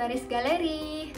Laris Galeri.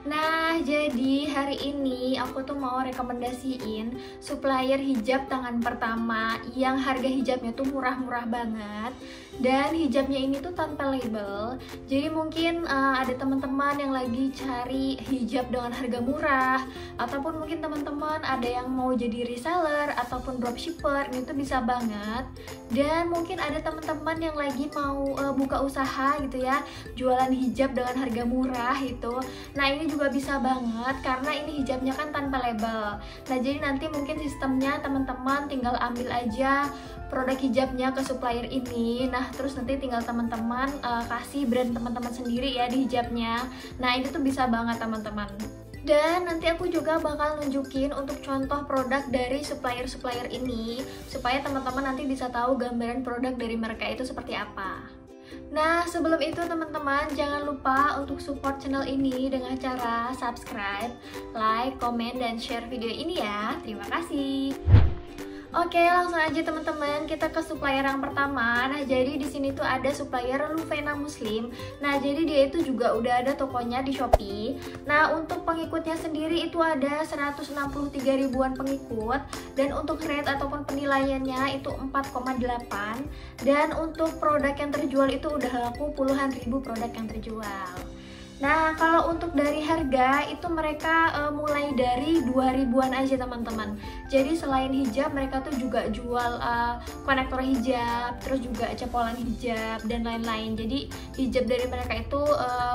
Nah, jadi hari ini aku tuh mau rekomendasiin supplier hijab tangan pertama yang harga hijabnya tuh murah-murah banget. Dan hijabnya ini tuh tanpa label. Jadi mungkin ada teman-teman yang lagi cari hijab dengan harga murah, ataupun mungkin teman-teman ada yang mau jadi reseller ataupun dropshipper, ini tuh bisa banget. Dan mungkin ada teman-teman yang lagi mau buka usaha gitu ya, jualan hijab dengan harga murah gitu. Nah, ini juga bisa banget karena ini hijabnya kan tanpa label. Nah, jadi nanti mungkin sistemnya teman-teman tinggal ambil aja produk hijabnya ke supplier ini. Nah, terus nanti tinggal teman-teman kasih brand teman-teman sendiri ya di hijabnya. Nah, ini tuh bisa banget teman-teman. Dan nanti aku juga bakal nunjukin untuk contoh produk dari supplier-supplier ini supaya teman-teman nanti bisa tahu gambaran produk dari mereka itu seperti apa. Nah, sebelum itu teman-teman jangan lupa untuk support channel ini dengan cara subscribe, like, komen, dan share video ini ya. Terima kasih. Oke, langsung aja teman-teman, kita ke supplier yang pertama. Nah, jadi di sini tuh ada supplier Luvena Muslim. Nah, jadi dia itu juga udah ada tokonya di Shopee. Nah, untuk pengikutnya sendiri itu ada 163 ribuan pengikut, dan untuk rate ataupun penilaiannya itu 4,8. Dan untuk produk yang terjual itu udah laku puluhan ribu produk yang terjual. Nah, kalau untuk dari harga itu mereka mulai dari 2 ribuan aja teman-teman. Jadi selain hijab mereka tuh juga jual konektor hijab, terus juga cepolan hijab dan lain-lain. Jadi hijab dari mereka itu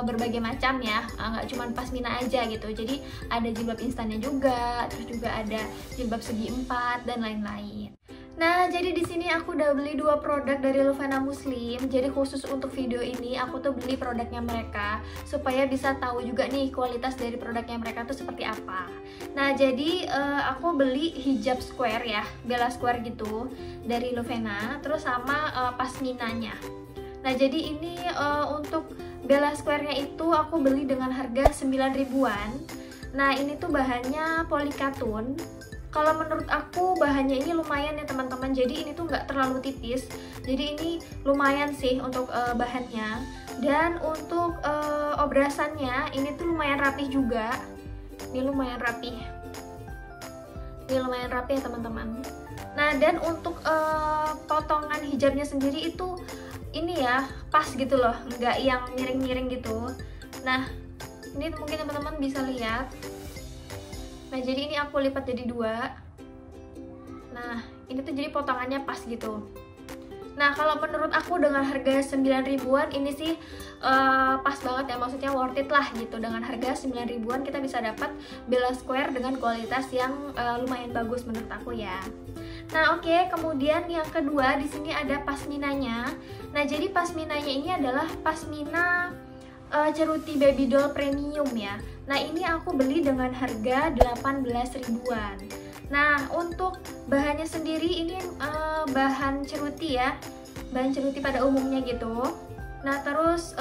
berbagai macam ya, nggak cuma pasmina aja gitu. Jadi ada jilbab instannya juga, terus juga ada jilbab segi 4 dan lain-lain. Nah, jadi di sini aku udah beli 2 produk dari Luvena Muslim. Jadi khusus untuk video ini aku tuh beli produknya mereka supaya bisa tahu juga nih kualitas dari produknya mereka tuh seperti apa. Nah, jadi aku beli hijab square ya, bella square gitu dari Luvena, terus sama pasminanya. Nah, jadi ini untuk bella square-nya itu aku beli dengan harga 9 ribuan. Nah, ini tuh bahannya polikatun. Kalau menurut aku bahannya ini lumayan ya teman-teman, jadi ini tuh nggak terlalu tipis, jadi ini lumayan sih untuk bahannya. Dan untuk obrasannya ini tuh lumayan rapih juga, ini lumayan rapih ya teman-teman. Nah, dan untuk potongan hijabnya sendiri itu ini ya pas gitu loh, nggak yang miring-miring gitu. Nah, ini mungkin teman-teman bisa lihat. Nah, jadi ini aku lipat jadi 2. Nah, ini tuh jadi potongannya pas gitu. Nah, kalau menurut aku dengan harga 9 ribuan ini sih pas banget ya, maksudnya worth it lah gitu. Dengan harga 9 ribuan kita bisa dapat bella square dengan kualitas yang lumayan bagus menurut aku ya. Nah, oke, kemudian yang kedua di sini ada pasminanya. Nah, jadi pasminanya ini adalah pasmina ceruti baby doll premium ya. Nah, ini aku beli dengan harga 18 ribuan. Nah, untuk bahannya sendiri ini bahan ceruti ya, bahan ceruti pada umumnya gitu. Nah, terus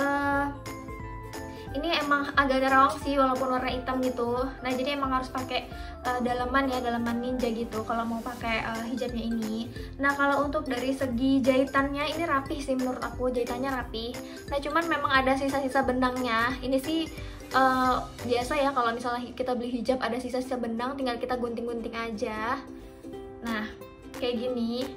ini emang agak nerawang sih walaupun warna hitam gitu. Nah, jadi emang harus pakai dalaman ya, dalaman ninja gitu kalau mau pakai hijabnya ini. Nah, kalau untuk dari segi jahitannya ini rapih sih menurut aku, jahitannya rapih. Nah, cuman memang ada sisa-sisa benangnya. Ini sih biasa ya kalau misalnya kita beli hijab ada sisa-sisa benang, tinggal kita gunting-gunting aja. Nah, kayak gini.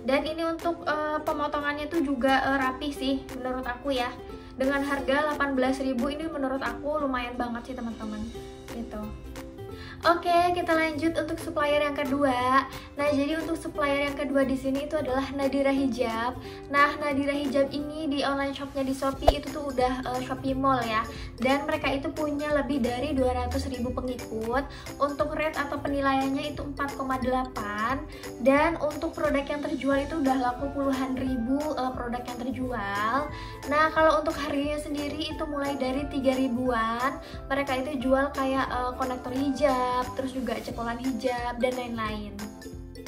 Dan ini untuk pemotongannya tuh juga rapih sih menurut aku ya. Dengan harga 18.000 ini menurut aku lumayan banget sih teman-teman gitu. Oke, kita lanjut untuk supplier yang kedua. Nah, jadi untuk supplier yang kedua di sini itu adalah Nadira Hijab. Nah, Nadira Hijab ini di online shopnya di Shopee itu tuh udah Shopee Mall ya. Dan mereka itu punya lebih dari 200.000 pengikut. Untuk rate atau penilaiannya itu 4,8. Dan untuk produk yang terjual itu udah laku puluhan ribu produk yang terjual. Nah, kalau untuk harganya sendiri itu mulai dari 3 ribuan. Mereka itu jual kayak konektor hijab, terus juga cepolan hijab dan lain-lain.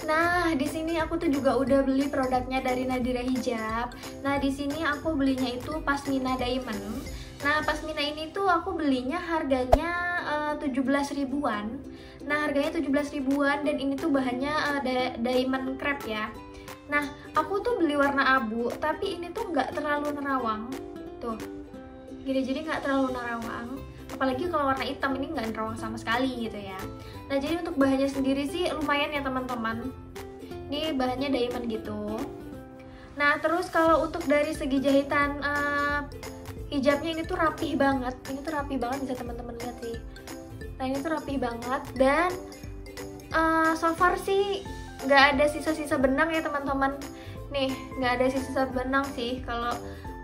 Nah, di sini aku tuh juga udah beli produknya dari Nadira Hijab. Nah, di sini aku belinya itu pasmina diamond. Nah, pasmina ini tuh aku belinya harganya 17 ribuan. Nah, harganya 17 ribuan dan ini tuh bahannya diamond crepe ya. Nah, aku tuh beli warna abu, tapi ini tuh nggak terlalu nerawang. Tuh. gitu, jadi nggak terlalu nerawang. Apalagi kalau warna hitam ini nggak nerawang sama sekali gitu ya. Nah jadi untuk bahannya sendiri sih lumayan ya teman-teman. Ini bahannya diamond gitu. Nah terus kalau untuk dari segi jahitan hijabnya ini tuh rapih banget. Ini tuh rapih banget, bisa teman-teman lihat sih. Nah ini tuh rapih banget dan so far sih nggak ada sisa-sisa benang ya teman-teman. Nih nggak ada sisa benang sih kalau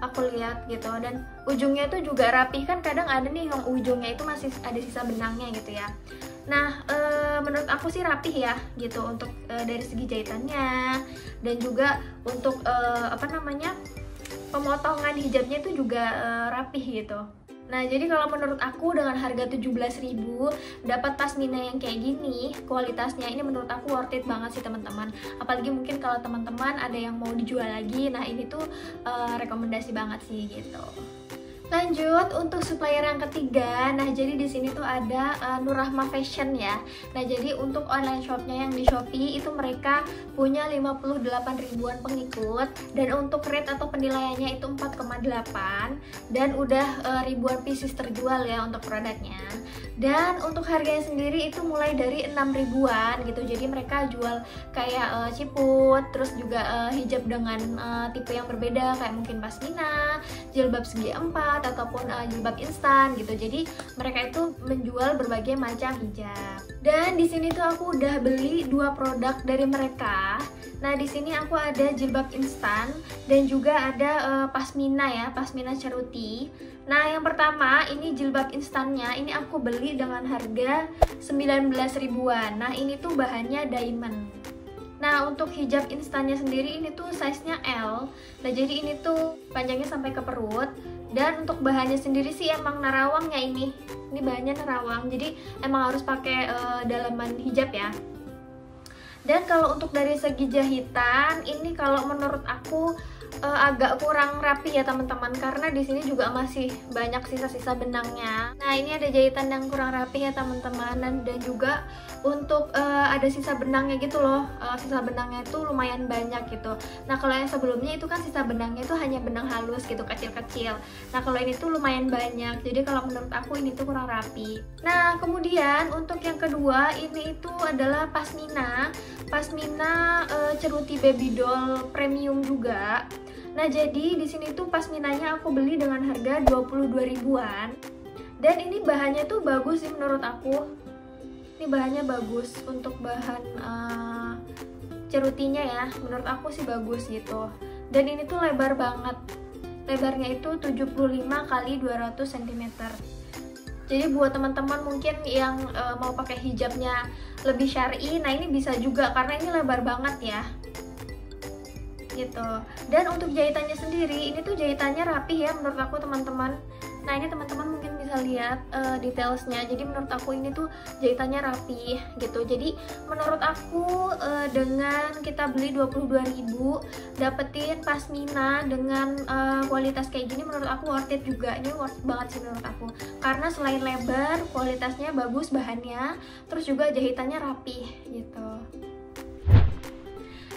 aku lihat gitu, dan ujungnya itu juga rapih, kan kadang ada nih yang ujungnya itu masih ada sisa benangnya gitu ya. Nah menurut aku sih rapih ya gitu untuk dari segi jahitannya, dan juga untuk pemotongan hijabnya itu juga rapih gitu. Nah jadi kalau menurut aku dengan harga 17.000 dapat pasmina yang kayak gini, kualitasnya ini menurut aku worth it banget sih teman-teman. Apalagi mungkin kalau teman-teman ada yang mau dijual lagi, nah ini tuh rekomendasi banget sih gitu. Lanjut untuk supplier yang ketiga. Nah jadi di sini tuh ada Nur Rahma Fashion ya. Nah jadi untuk online shopnya yang di Shopee itu mereka punya 58 ribuan pengikut, dan untuk rate atau penilaiannya itu 4,8, dan udah ribuan pieces terjual ya untuk produknya. Dan untuk harganya sendiri itu mulai dari 6 ribuan gitu. Jadi mereka jual kayak ciput, terus juga hijab dengan tipe yang berbeda, kayak mungkin pasmina, jilbab segi 4, ataupun jilbab instan gitu. Jadi mereka itu menjual berbagai macam hijab. Dan di sini tuh aku udah beli 2 produk dari mereka. Nah di sini aku ada jilbab instan dan juga ada pasmina ya, pasmina ceruti. Nah yang pertama ini jilbab instannya, ini aku beli dengan harga 19 ribuan. Nah ini tuh bahannya diamond. Nah untuk hijab instannya sendiri ini tuh size-nya L. Nah jadi ini tuh panjangnya sampai ke perut. Dan untuk bahannya sendiri sih emang nerawangnya ini bahannya nerawang, jadi emang harus pakai dalaman hijab ya. Dan kalau untuk dari segi jahitan ini kalau menurut aku agak kurang rapi ya teman-teman, karena di sini juga masih banyak sisa-sisa benangnya. Nah ini ada jahitan yang kurang rapi ya teman-teman, dan juga untuk ada sisa benangnya gitu loh. Sisa benangnya itu lumayan banyak gitu. Nah kalau yang sebelumnya itu kan sisa benangnya itu hanya benang halus gitu, kecil-kecil. Nah kalau ini tuh lumayan banyak, jadi kalau menurut aku ini tuh kurang rapi. Nah kemudian untuk yang kedua ini itu adalah pasmina ceruti baby doll premium juga. Nah jadi di sini tuh pasminanya aku beli dengan harga 22 ribuan. Dan ini bahannya tuh bagus sih menurut aku. Ini bahannya bagus untuk bahan cerutinya ya. Menurut aku sih bagus gitu. Dan ini tuh lebar banget. Lebarnya itu 75 x 200 cm. Jadi buat teman-teman mungkin yang mau pakai hijabnya lebih syar'i, nah ini bisa juga karena ini lebar banget ya. Gitu. Dan untuk jahitannya sendiri, ini tuh jahitannya rapih ya menurut aku teman-teman. Nah ini teman-teman mungkin bisa lihat detailsnya. Jadi menurut aku ini tuh jahitannya rapih gitu. Jadi menurut aku dengan kita beli 22.000 dapetin pasmina dengan kualitas kayak gini, menurut aku worth it juga. Ini worth banget sih menurut aku, karena selain lebar, kualitasnya bagus bahannya, terus juga jahitannya rapih gitu.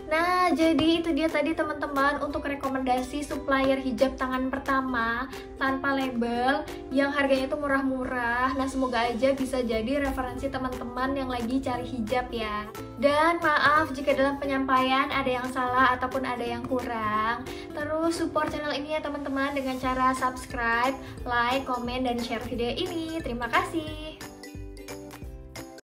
Nah, jadi itu dia tadi teman-teman untuk rekomendasi supplier hijab tangan pertama tanpa label yang harganya itu murah-murah. Nah, semoga aja bisa jadi referensi teman-teman yang lagi cari hijab ya. Dan maaf jika dalam penyampaian ada yang salah ataupun ada yang kurang. Terus support channel ini ya teman-teman dengan cara subscribe, like, komen, dan share video ini. Terima kasih.